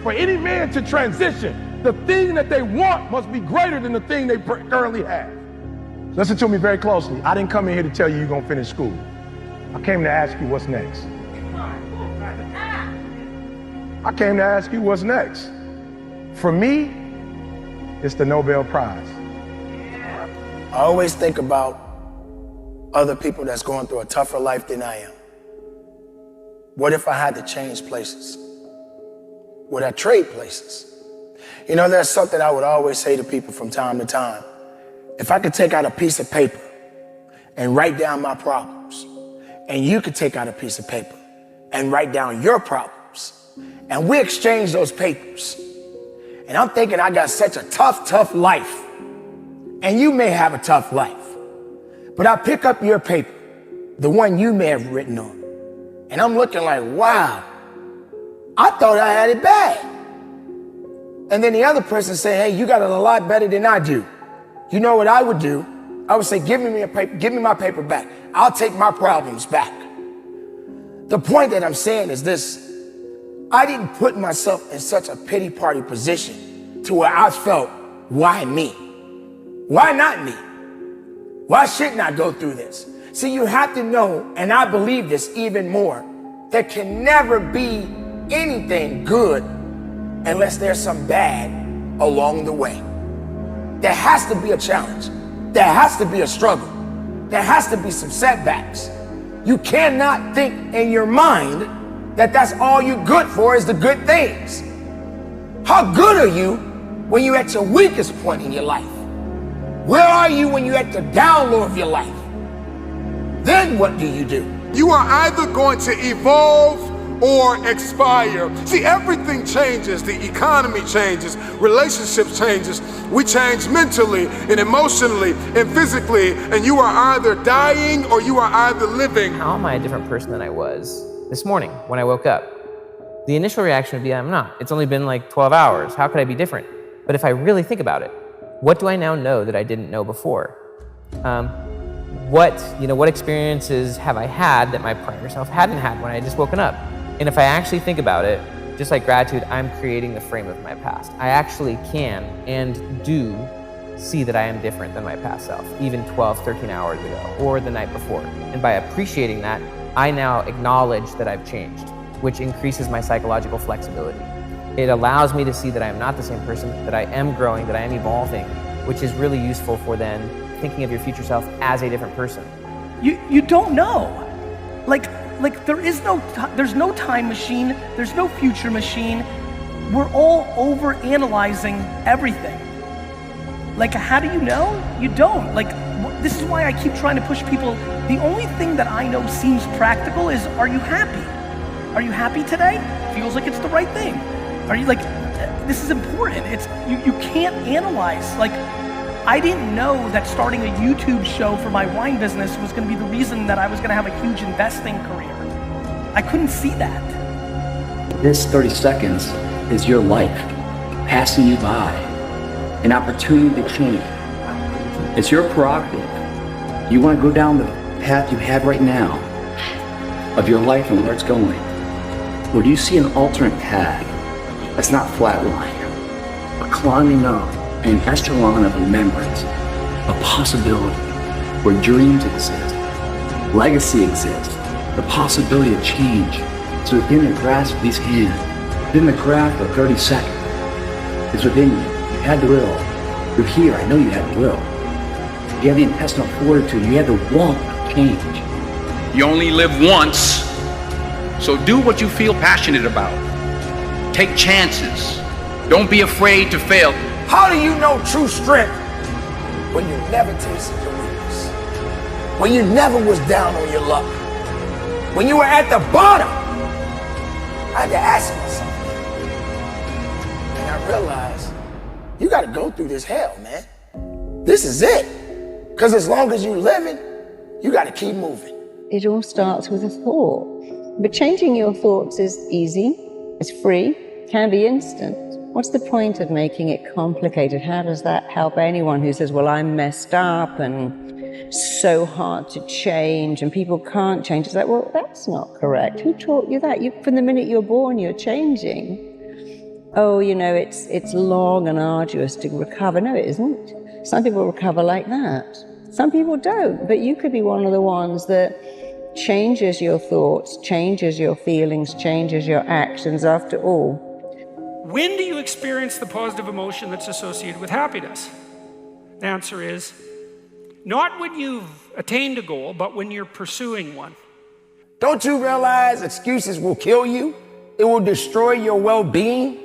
for any man to transition, the thing that they want must be greater than the thing they currently have. Listen to me very closely. I didn't come in here to tell you you're gonna finish school. I came to ask you what's next. I came to ask you what's next. For me, it's the Nobel Prize. I always think about other people that's going through a tougher life than I am. What if I had to change places? Would I trade places? You know, there's something I would always say to people from time to time. If I could take out a piece of paper and write down my problems, and you could take out a piece of paper and write down your problems, and we exchange those papers, and I'm thinking I got such a tough life, and you may have a tough life, but I pick up your paper, the one you may have written on, and I'm looking like, wow, I thought I had it bad. And then the other person say, hey, you got it a lot better than I do. You know what I would do? I would say, give me my paper back. I'll take my problems back. The point that I'm saying is this: I didn't put myself in such a pity party position to where I felt, why me? Why not me? Why shouldn't I go through this? See, you have to know, and I believe this even more, there can never be anything good unless there's some bad along the way. There has to be a challenge. There has to be a struggle. There has to be some setbacks. You cannot think in your mind that that's all you're good for is the good things. How good are you when you're at your weakest point in your life? Where are you when you're at the down low of your life? Then what do? You are either going to evolve or expire. See, everything changes. The economy changes, relationships changes. We change mentally and emotionally and physically, and you are either dying or you are either living. How am I a different person than I was this morning when I woke up? The initial reaction would be, I'm not. It's only been like 12 hours. How could I be different? But if I really think about it, what do I now know that I didn't know before? What experiences have I had that my prior self hadn't had when I had just woken up? And if I actually think about it, just like gratitude, I'm creating the frame of my past. I actually can and do see that I am different than my past self, even 12, 13 hours ago, or the night before. And by appreciating that, I now acknowledge that I've changed, which increases my psychological flexibility. It allows me to see that I am not the same person, that I am growing, that I am evolving, which is really useful for then thinking of your future self as a different person. You don't know. Like there's no time machine, there's no future machine. We're all over analyzing everything. Like, how do you know? You don't. Like, this is why I keep trying to push people. The only thing that I know seems practical is, are you happy? Are you happy today? Feels like it's the right thing. Are you this is important. You can't analyze. Like, I didn't know that starting a YouTube show for my wine business was gonna be the reason that I was gonna have a huge investing career. I couldn't see that. This 30 seconds is your life passing you by, an opportunity to change. It's your prerogative. You want to go down the path you have right now of your life and where it's going. Or do you see an alternate path that's not flatline, but climbing up an echelon of remembrance, a possibility where dreams exist, legacy exists, the possibility of change. So within the grasp of these hands, within the grasp of 30 seconds, it's within you. You had the will. You're here. I know you had the will. You have the intestinal fortitude. You have the want of change. You only live once, so do what you feel passionate about. Take chances. Don't be afraid to fail. How do you know true strength when you never tasted your weakness? When you never was down on your luck? When you were at the bottom? I had to ask myself that. And I realized, you gotta go through this hell, man. This is it. Because as long as you're living, you gotta keep moving. It all starts with a thought. But changing your thoughts is easy, it's free, can be instant. What's the point of making it complicated? How does that help anyone who says, well, I'm messed up and so hard to change and people can't change? It's like, well, that's not correct. Who taught you that? From the minute you're born, you're changing. oh, you know, it's long and arduous to recover. No, it isn't. Some people recover like that. Some people don't, but you could be one of the ones that changes your thoughts, changes your feelings, changes your actions after all. When do you experience the positive emotion that's associated with happiness? The answer is, not when you've attained a goal, but when you're pursuing one. Don't you realize excuses will kill you? It will destroy your well-being?